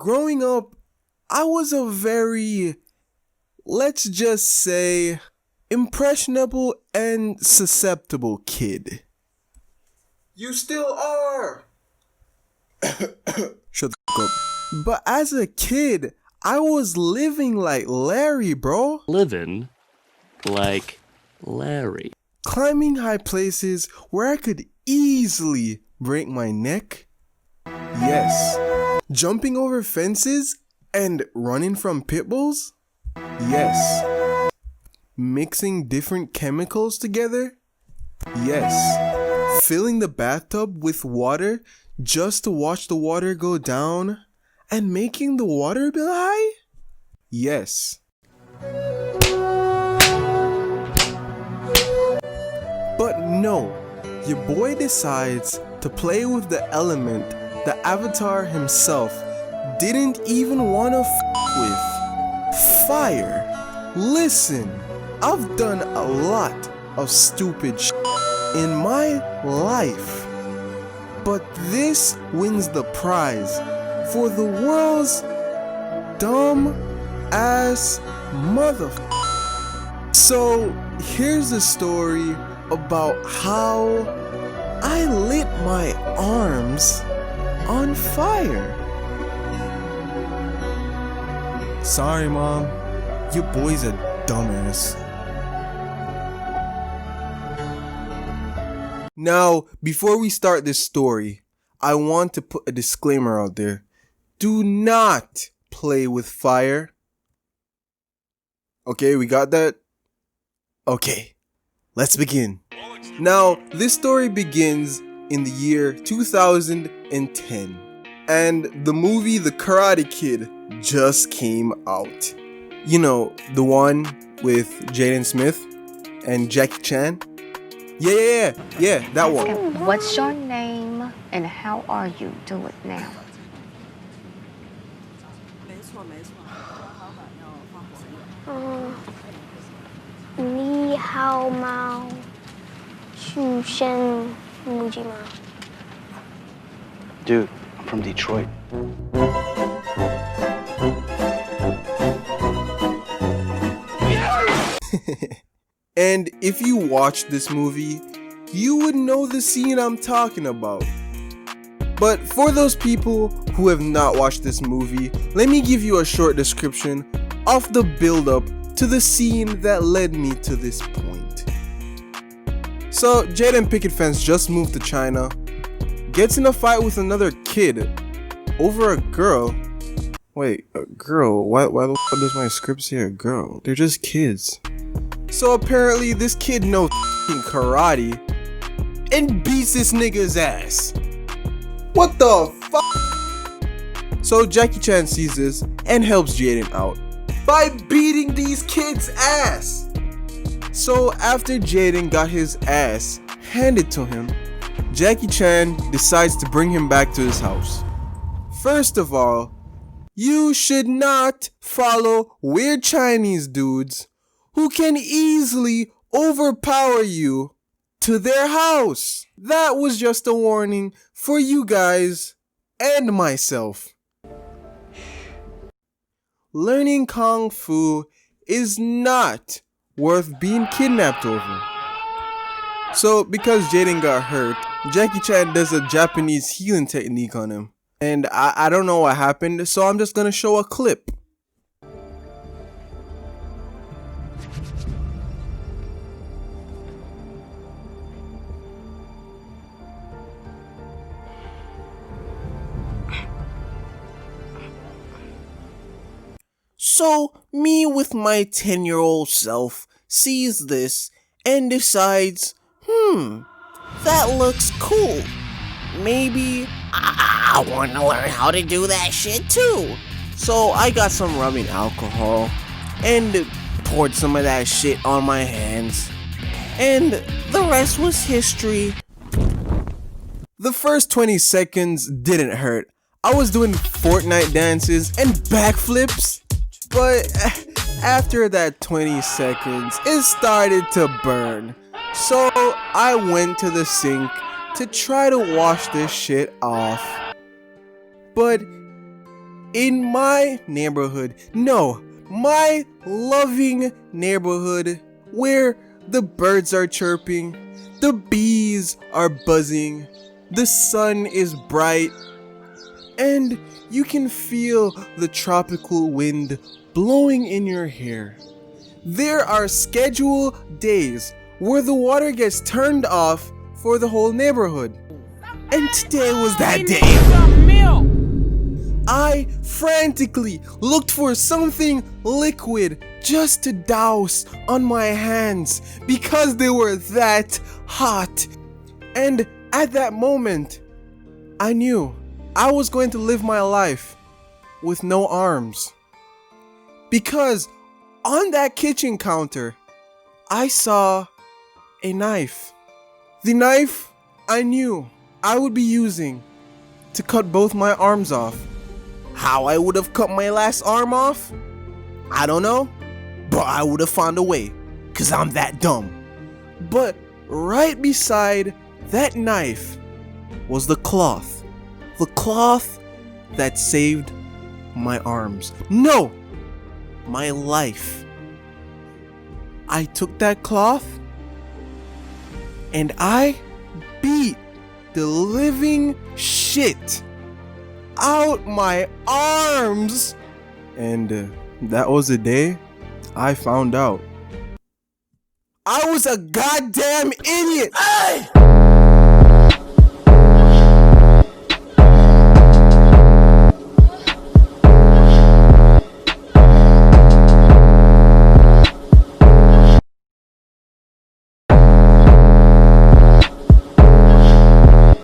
Growing up, I was a very, let's just say, impressionable and susceptible kid. You still are! Shut the fuck up. But as a kid, I was living like Larry, bro. Living like Larry. Climbing high places where I could easily break my neck. Yes. Jumping over fences and running from pit bulls. Yes. Mixing different chemicals together. Yes. Filling the bathtub with water just to watch the water go down and making the water bill high? Yes. But no, your boy decides to play with the element the Avatar himself didn't even wanna with. Fire. Listen, I've done a lot of stupid in my life, but this wins the prize for the world's dumb ass So here's the story about how I lit my arms on fire. Sorry, Mom. Your boy's a dumbass. Now, before we start this story, I want to put a disclaimer out there. Do not play with fire. Okay, we got that? Okay, let's begin. Now, this story begins in the year 2010, and the movie The Karate Kid just came out. You know, the one with Jaden Smith and Jackie Chan? Yeah, that one. What's your name and how are you doing now? 你好吗？去先木吉吗？ Dude, I'm from Detroit. And if you watch this movie, you would know the scene I'm talking about. But for those people who have not watched this movie, let me give you a short description of the build-up to the scene that led me to this point. So, Jaden Picket Fence just moved to China, gets in a fight with another kid over a girl. Wait, a girl? Why the f does my script say a girl? They're just kids. So apparently this kid knows karate and beats this nigga's ass. What the fuck? So Jackie Chan sees this and helps Jaden out by beating these kids' ass. So after Jaden got his ass handed to him, Jackie Chan decides to bring him back to his house. First of all, you should not follow weird Chinese dudes who can easily overpower you to their house. That was just a warning for you guys and myself. Learning Kung Fu is not worth being kidnapped over. So because Jaden got hurt, Jackie Chan does a Japanese healing technique on him. And I don't know what happened, so I'm just gonna show a clip. So, me with my 10-year-old self sees this and decides, that looks cool. Maybe I want to learn how to do that shit too. So I got some rubbing alcohol and poured some of that shit on my hands. And the rest was history. The first 20 seconds didn't hurt. I was doing Fortnite dances and backflips. But after that 20 seconds, it started to burn. So I went to the sink to try to wash this shit off. But in my neighborhood, no, my loving neighborhood, where the birds are chirping, the bees are buzzing, the sun is bright, and you can feel the tropical wind blowing in your hair. There are scheduled days where the water gets turned off for the whole neighborhood. And today was that day. I frantically looked for something liquid just to douse on my hands because they were that hot. And at that moment, I knew I was going to live my life with no arms. Because on that kitchen counter, I saw a knife. The knife I knew I would be using to cut both my arms off. How I would have cut my last arm off? I don't know, but I would have found a way, cause I'm that dumb. But right beside that knife was the cloth that saved my arms. No, my life. I took that cloth and I beat the living shit out my arms. And that was the day I found out I was a goddamn idiot. Hey!